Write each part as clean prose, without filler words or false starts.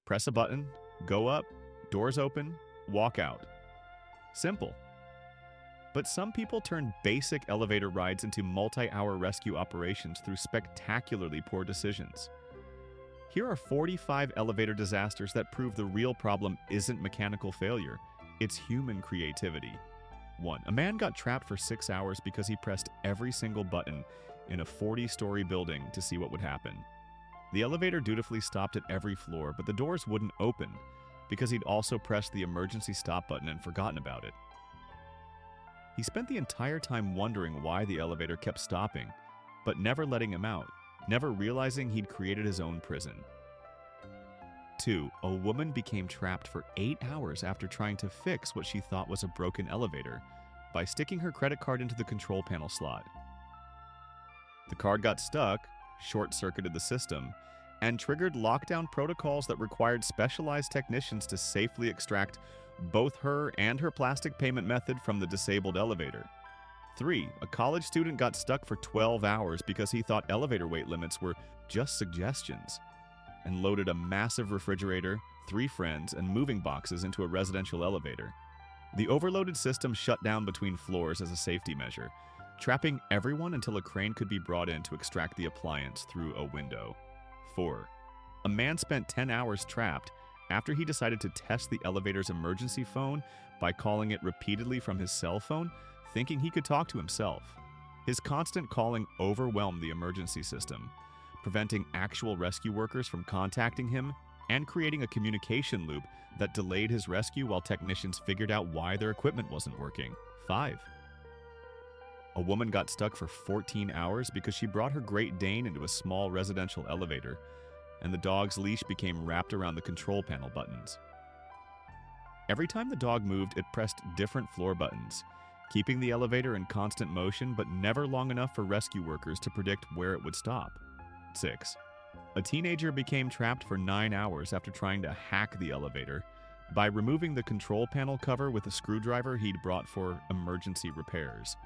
Press a button, go up, doors open, walk out. Simple. But some people turn basic elevator rides into multi-hour rescue operations through spectacularly poor decisions. Here are 45 elevator disasters that prove the real problem isn't mechanical failure, it's human creativity. 1. A man got trapped for 6 hours because he pressed every single button in a 40-story building to see what would happen. The elevator dutifully stopped at every floor, but the doors wouldn't open because he'd also pressed the emergency stop button and forgotten about it. He spent the entire time wondering why the elevator kept stopping, but never letting him out, never realizing he'd created his own prison. 2. A woman became trapped for 8 hours after trying to fix what she thought was a broken elevator by sticking her credit card into the control panel slot. The card got stuck, short-circuited the system, and triggered lockdown protocols that required specialized technicians to safely extract both her and her plastic payment method from the disabled elevator. 3. A college student got stuck for 12 hours because he thought elevator weight limits were just suggestions, and loaded a massive refrigerator, 3 friends, and moving boxes into a residential elevator. The overloaded system shut down between floors as a safety measure, trapping everyone until a crane could be brought in to extract the appliance through a window. 4. A man spent 10 hours trapped after he decided to test the elevator's emergency phone by calling it repeatedly from his cell phone, thinking he could talk to himself. His constant calling overwhelmed the emergency system, preventing actual rescue workers from contacting him and creating a communication loop that delayed his rescue while technicians figured out why their equipment wasn't working. 5. A woman got stuck for 14 hours because she brought her Great Dane into a small residential elevator, and the dog's leash became wrapped around the control panel buttons. Every time the dog moved, it pressed different floor buttons, keeping the elevator in constant motion but never long enough for rescue workers to predict where it would stop. 6. A teenager became trapped for 9 hours after trying to hack the elevator by removing the control panel cover with a screwdriver he'd brought for emergency repairs.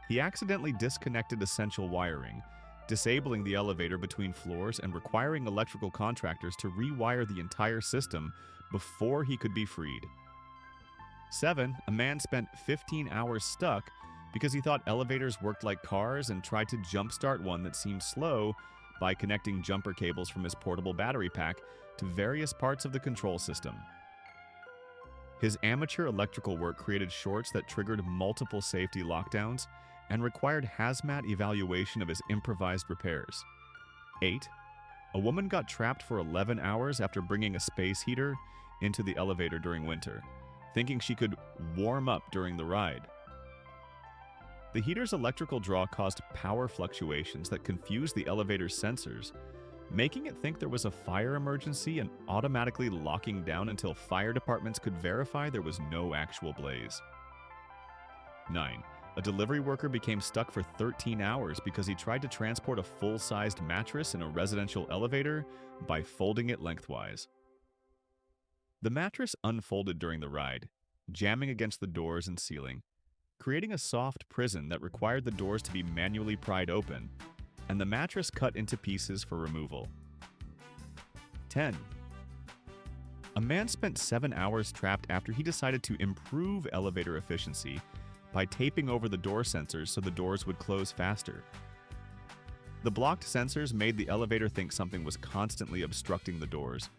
He accidentally disconnected essential wiring, disabling the elevator between floors and requiring electrical contractors to rewire the entire system before he could be freed. 7. A man spent 15 hours stuck because he thought elevators worked like cars and tried to jumpstart one that seemed slow by connecting jumper cables from his portable battery pack to various parts of the control system. His amateur electrical work created shorts that triggered multiple safety lockdowns and required hazmat evaluation of his improvised repairs. 8. A woman got trapped for 11 hours after bringing a space heater into the elevator during winter, thinking she could warm up during the ride. The heater's electrical draw caused power fluctuations that confused the elevator's sensors, making it think there was a fire emergency and automatically locking down until fire departments could verify there was no actual blaze. 9. A delivery worker became stuck for 13 hours because he tried to transport a full-sized mattress in a residential elevator by folding it lengthwise. The mattress unfolded during the ride, jamming against the doors and ceiling, creating a soft prison that required the doors to be manually pried open, and the mattress cut into pieces for removal. 10. A man spent 7 hours trapped after he decided to improve elevator efficiency by taping over the door sensors so the doors would close faster. The blocked sensors made the elevator think something was constantly obstructing the doors,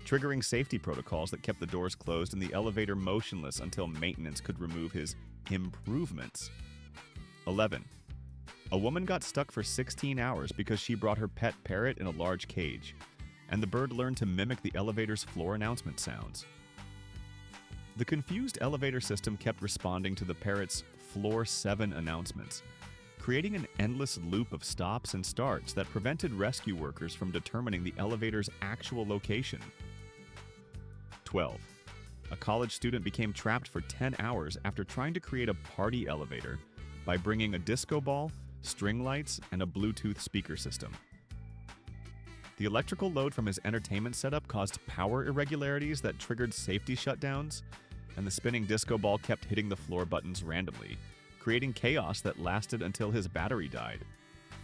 triggering safety protocols that kept the doors closed and the elevator motionless until maintenance could remove his improvements. 11. A woman got stuck for 16 hours because she brought her pet parrot in a large cage, and the bird learned to mimic the elevator's floor announcement sounds. The confused elevator system kept responding to the parrot's Floor 7 announcements, creating an endless loop of stops and starts that prevented rescue workers from determining the elevator's actual location. 12. A college student became trapped for 10 hours after trying to create a party elevator by bringing a disco ball, string lights, and a Bluetooth speaker system. The electrical load from his entertainment setup caused power irregularities that triggered safety shutdowns, and the spinning disco ball kept hitting the floor buttons randomly, creating chaos that lasted until his battery died.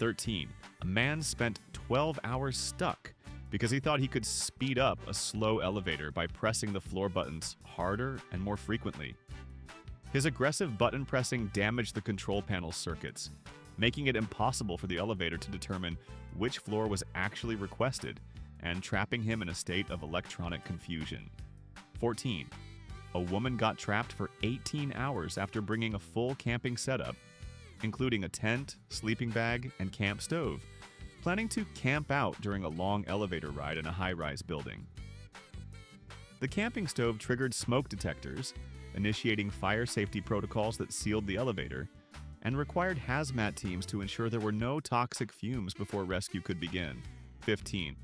13. A man spent 12 hours stuck because he thought he could speed up a slow elevator by pressing the floor buttons harder and more frequently. His aggressive button pressing damaged the control panel's circuits, making it impossible for the elevator to determine which floor was actually requested and trapping him in a state of electronic confusion. 14. A woman got trapped for 18 hours after bringing a full camping setup, including a tent, sleeping bag, and camp stove, planning to camp out during a long elevator ride in a high-rise building. The camping stove triggered smoke detectors, initiating fire safety protocols that sealed the elevator, and required hazmat teams to ensure there were no toxic fumes before rescue could begin. 15.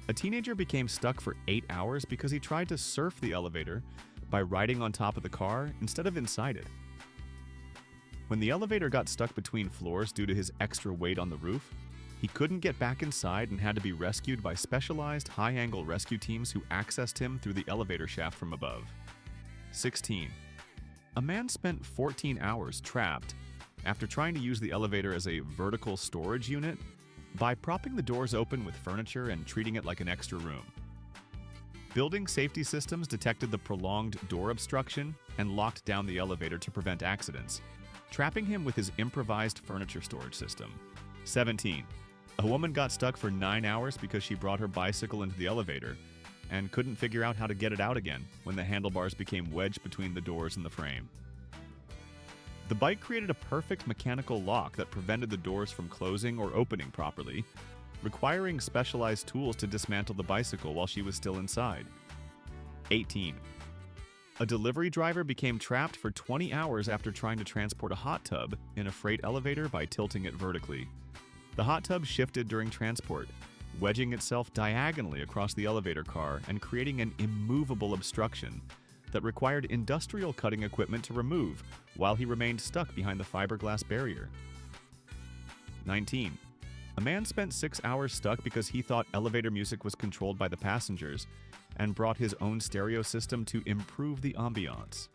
A teenager became stuck for 8 hours because he tried to surf the elevator by riding on top of the car instead of inside it. When the elevator got stuck between floors due to his extra weight on the roof, he couldn't get back inside and had to be rescued by specialized high-angle rescue teams who accessed him through the elevator shaft from above. 16. A man spent 14 hours trapped after trying to use the elevator as a vertical storage unit by propping the doors open with furniture and treating it like an extra room. Building safety systems detected the prolonged door obstruction and locked down the elevator to prevent accidents, trapping him with his improvised furniture storage system. 17. A woman got stuck for 9 hours because she brought her bicycle into the elevator and couldn't figure out how to get it out again when the handlebars became wedged between the doors and the frame. The bike created a perfect mechanical lock that prevented the doors from closing or opening properly, requiring specialized tools to dismantle the bicycle while she was still inside. 18. A delivery driver became trapped for 20 hours after trying to transport a hot tub in a freight elevator by tilting it vertically. The hot tub shifted during transport, wedging itself diagonally across the elevator car and creating an immovable obstruction that required industrial cutting equipment to remove while he remained stuck behind the fiberglass barrier. 19. A man spent 6 hours stuck because he thought elevator music was controlled by the passengers and brought his own stereo system to improve the ambiance.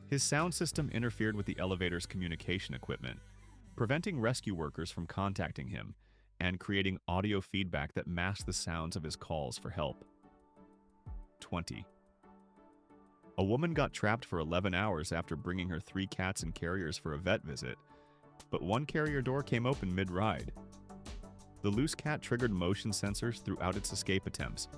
His sound system interfered with the elevator's communication equipment, preventing rescue workers from contacting him and creating audio feedback that masked the sounds of his calls for help. 20. A woman got trapped for 11 hours after bringing her 3 cats and carriers for a vet visit, but one carrier door came open mid-ride. The loose cat triggered motion sensors throughout its escape attempts,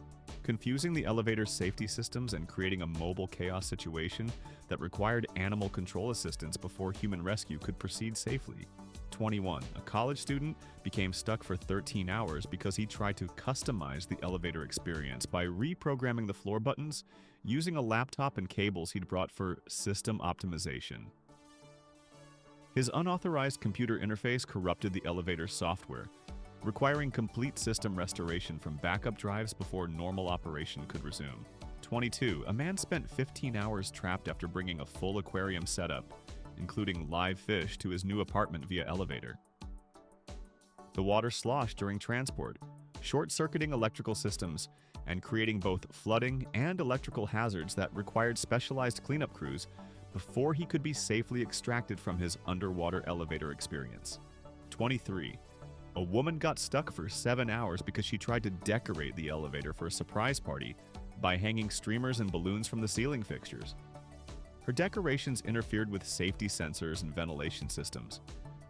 confusing the elevator's safety systems and creating a mobile chaos situation that required animal control assistance before human rescue could proceed safely. 21. A college student became stuck for 13 hours because he tried to customize the elevator experience by reprogramming the floor buttons using a laptop and cables he'd brought for system optimization. His unauthorized computer interface corrupted the elevator's software, requiring complete system restoration from backup drives before normal operation could resume. 22. A man spent 15 hours trapped after bringing a full aquarium setup, including live fish, to his new apartment via elevator. The water sloshed during transport, short-circuiting electrical systems and creating both flooding and electrical hazards that required specialized cleanup crews before he could be safely extracted from his underwater elevator experience. 23. A woman got stuck for 7 hours because she tried to decorate the elevator for a surprise party by hanging streamers and balloons from the ceiling fixtures. Her decorations interfered with safety sensors and ventilation systems,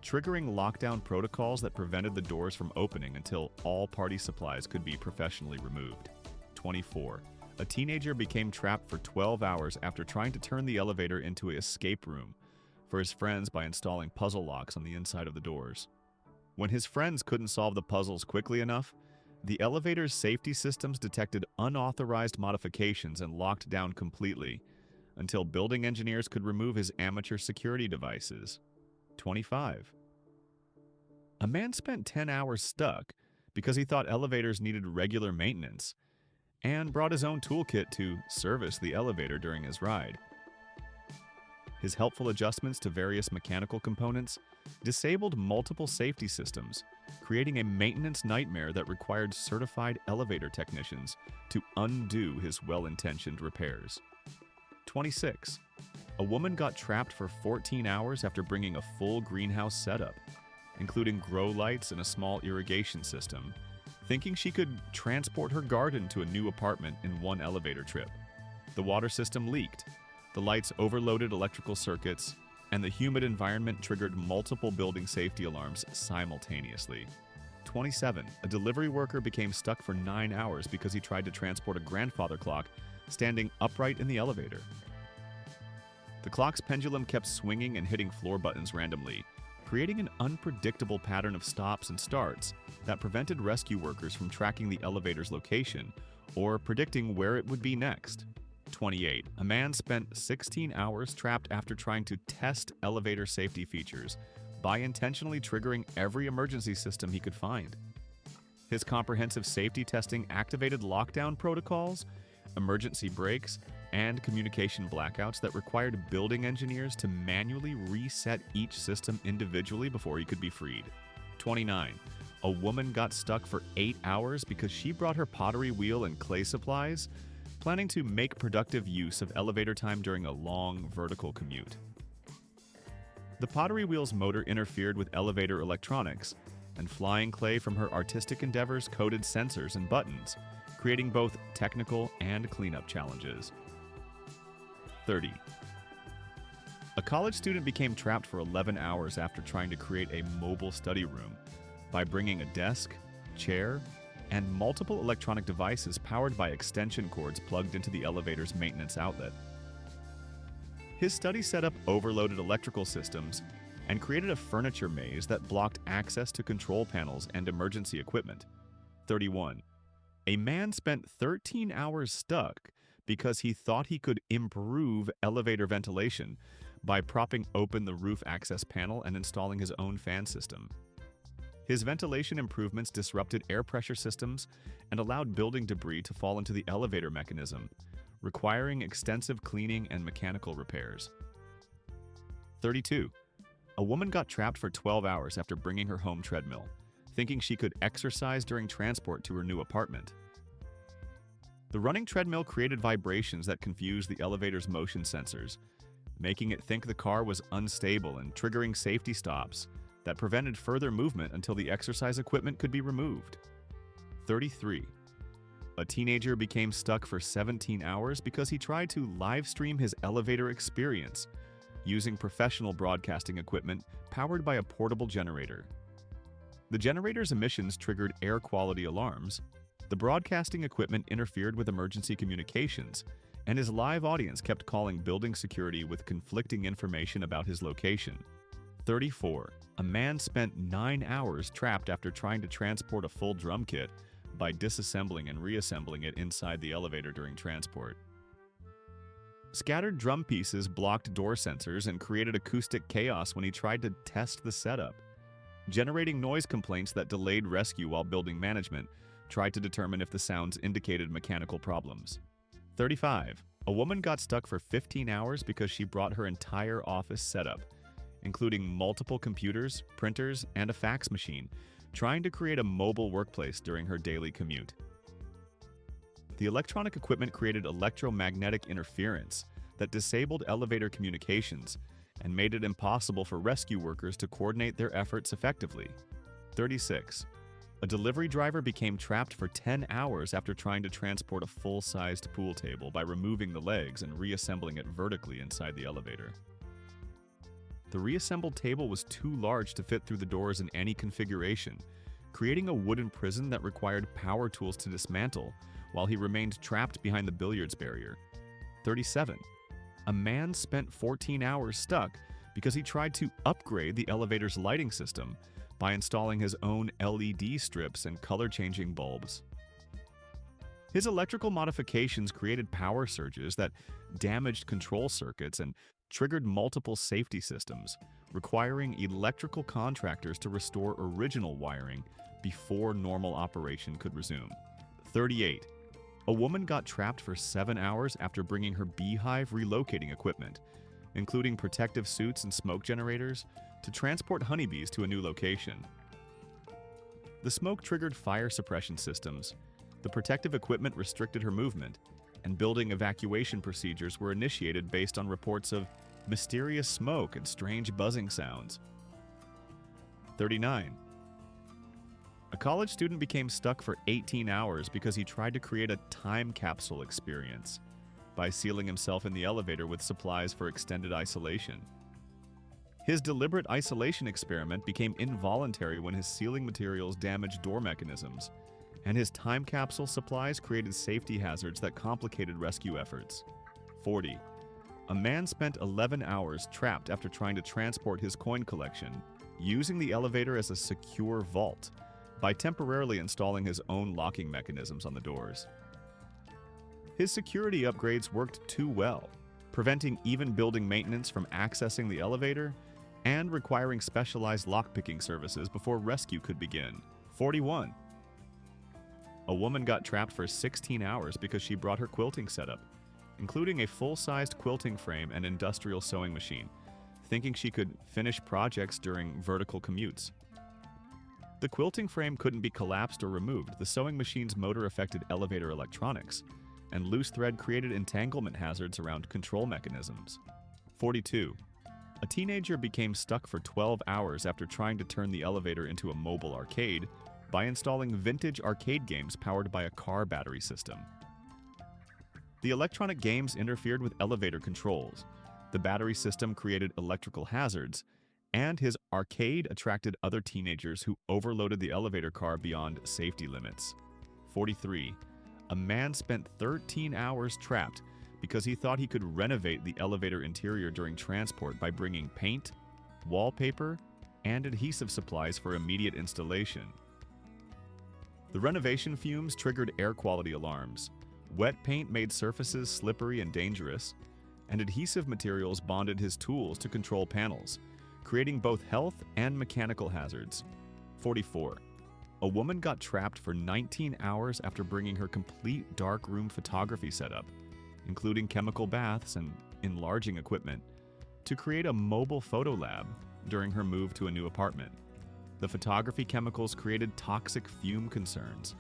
triggering lockdown protocols that prevented the doors from opening until all party supplies could be professionally removed. 24. A teenager became trapped for 12 hours after trying to turn the elevator into an escape room for his friends by installing puzzle locks on the inside of the doors. When his friends couldn't solve the puzzles quickly enough, the elevator's safety systems detected unauthorized modifications and locked down completely until building engineers could remove his amateur security devices. 25. A man spent 10 hours stuck because he thought elevators needed regular maintenance and brought his own toolkit to service the elevator during his ride. His helpful adjustments to various mechanical components disabled multiple safety systems, creating a maintenance nightmare that required certified elevator technicians to undo his well-intentioned repairs. 26. A woman got trapped for 14 hours after bringing a full greenhouse setup, including grow lights and a small irrigation system, thinking she could transport her garden to a new apartment in one elevator trip. The water system leaked, the lights overloaded electrical circuits, and the humid environment triggered multiple building safety alarms simultaneously. 27. A delivery worker became stuck for 9 hours because he tried to transport a grandfather clock standing upright in the elevator. The clock's pendulum kept swinging and hitting floor buttons randomly, creating an unpredictable pattern of stops and starts that prevented rescue workers from tracking the elevator's location or predicting where it would be next. 28. A man spent 16 hours trapped after trying to test elevator safety features by intentionally triggering every emergency system he could find. His comprehensive safety testing activated lockdown protocols, emergency brakes, and communication blackouts that required building engineers to manually reset each system individually before he could be freed. 29. A woman got stuck for 8 hours because she brought her pottery wheel and clay supplies, planning to make productive use of elevator time during a long vertical commute. The pottery wheel's motor interfered with elevator electronics, and flying clay from her artistic endeavors coated sensors and buttons, creating both technical and cleanup challenges. 30. A college student became trapped for 11 hours after trying to create a mobile study room by bringing a desk, chair, and multiple electronic devices powered by extension cords plugged into the elevator's maintenance outlet. His study setup overloaded electrical systems and created a furniture maze that blocked access to control panels and emergency equipment. 31. A man spent 13 hours stuck because he thought he could improve elevator ventilation by propping open the roof access panel and installing his own fan system. His ventilation improvements disrupted air pressure systems and allowed building debris to fall into the elevator mechanism, requiring extensive cleaning and mechanical repairs. 32. A woman got trapped for 12 hours after bringing her home treadmill, thinking she could exercise during transport to her new apartment. The running treadmill created vibrations that confused the elevator's motion sensors, making it think the car was unstable and triggering safety stops that prevented further movement until the exercise equipment could be removed. 33. A teenager became stuck for 17 hours because he tried to live stream his elevator experience using professional broadcasting equipment powered by a portable generator. The generator's emissions triggered air quality alarms, the broadcasting equipment interfered with emergency communications, and his live audience kept calling building security with conflicting information about his location. 34. A man spent 9 hours trapped after trying to transport a full drum kit by disassembling and reassembling it inside the elevator during transport. Scattered drum pieces blocked door sensors and created acoustic chaos when he tried to test the setup, generating noise complaints that delayed rescue while building management tried to determine if the sounds indicated mechanical problems. 35. A woman got stuck for 15 hours because she brought her entire office setup, including multiple computers, printers, and a fax machine, trying to create a mobile workplace during her daily commute. The electronic equipment created electromagnetic interference that disabled elevator communications and made it impossible for rescue workers to coordinate their efforts effectively. 36. A delivery driver became trapped for 10 hours after trying to transport a full-sized pool table by removing the legs and reassembling it vertically inside the elevator. The reassembled table was too large to fit through the doors in any configuration, creating a wooden prison that required power tools to dismantle while he remained trapped behind the billiards barrier. 37. A man spent 14 hours stuck because he tried to upgrade the elevator's lighting system by installing his own LED strips and color-changing bulbs. His electrical modifications created power surges that damaged control circuits and triggered multiple safety systems, requiring electrical contractors to restore original wiring before normal operation could resume. 38. A woman got trapped for 7 hours after bringing her beehive relocating equipment, including protective suits and smoke generators, to transport honeybees to a new location. The smoke triggered fire suppression systems, the protective equipment restricted her movement, and building evacuation procedures were initiated based on reports of mysterious smoke and strange buzzing sounds. 39. A college student became stuck for 18 hours because he tried to create a time capsule experience by sealing himself in the elevator with supplies for extended isolation. His deliberate isolation experiment became involuntary when his sealing materials damaged door mechanisms, and his time capsule supplies created safety hazards that complicated rescue efforts. 40. A man spent 11 hours trapped after trying to transport his coin collection, using the elevator as a secure vault by temporarily installing his own locking mechanisms on the doors. His security upgrades worked too well, preventing even building maintenance from accessing the elevator and requiring specialized lockpicking services before rescue could begin. 41. A woman got trapped for 16 hours because she brought her quilting setup, including a full-sized quilting frame and industrial sewing machine, thinking she could finish projects during vertical commutes. The quilting frame couldn't be collapsed or removed. The sewing machine's motor affected elevator electronics, and loose thread created entanglement hazards around control mechanisms. 42. A teenager became stuck for 12 hours after trying to turn the elevator into a mobile arcade by installing vintage arcade games powered by a car battery system. The electronic games interfered with elevator controls, the battery system created electrical hazards, and his arcade attracted other teenagers who overloaded the elevator car beyond safety limits. 43. A man spent 13 hours trapped because he thought he could renovate the elevator interior during transport by bringing paint, wallpaper, and adhesive supplies for immediate installation. The renovation fumes triggered air quality alarms. Wet paint made surfaces slippery and dangerous, and adhesive materials bonded his tools to control panels, creating both health and mechanical hazards. 44. A woman got trapped for 19 hours after bringing her complete darkroom photography setup, including chemical baths and enlarging equipment, to create a mobile photo lab during her move to a new apartment. The photography chemicals created toxic fume concerns.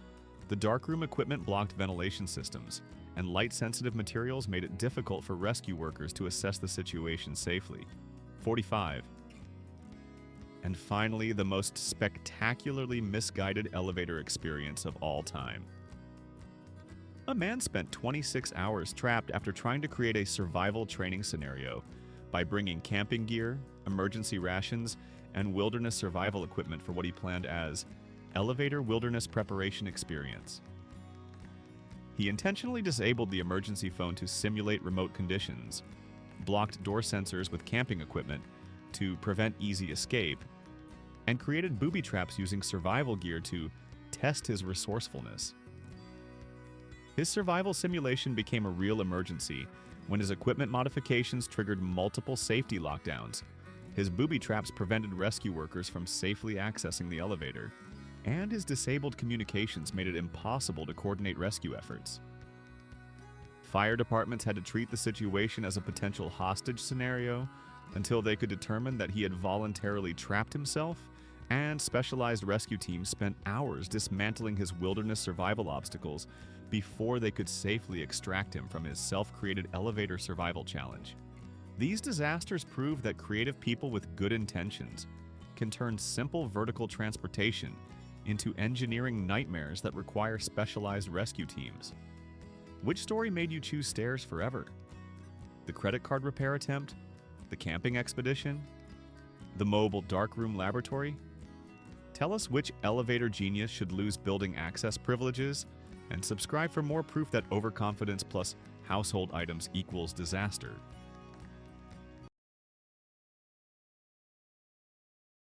The darkroom equipment blocked ventilation systems, and light-sensitive materials made it difficult for rescue workers to assess the situation safely. 45. And finally, the most spectacularly misguided elevator experience of all time. A man spent 26 hours trapped after trying to create a survival training scenario by bringing camping gear, emergency rations, and wilderness survival equipment for what he planned as Elevator Wilderness Preparation Experience. He intentionally disabled the emergency phone to simulate remote conditions, blocked door sensors with camping equipment to prevent easy escape, and created booby traps using survival gear to test his resourcefulness. His survival simulation became a real emergency when his equipment modifications triggered multiple safety lockdowns. His booby traps prevented rescue workers from safely accessing the elevator, and his disabled communications made it impossible to coordinate rescue efforts. Fire departments had to treat the situation as a potential hostage scenario until they could determine that he had voluntarily trapped himself, and specialized rescue teams spent hours dismantling his wilderness survival obstacles before they could safely extract him from his self-created elevator survival challenge. These disasters prove that creative people with good intentions can turn simple vertical transportation into engineering nightmares that require specialized rescue teams. Which story made you choose stairs forever? The credit card repair attempt? The camping expedition? The mobile darkroom laboratory? Tell us which elevator genius should lose building access privileges, and subscribe for more proof that overconfidence plus household items equals disaster.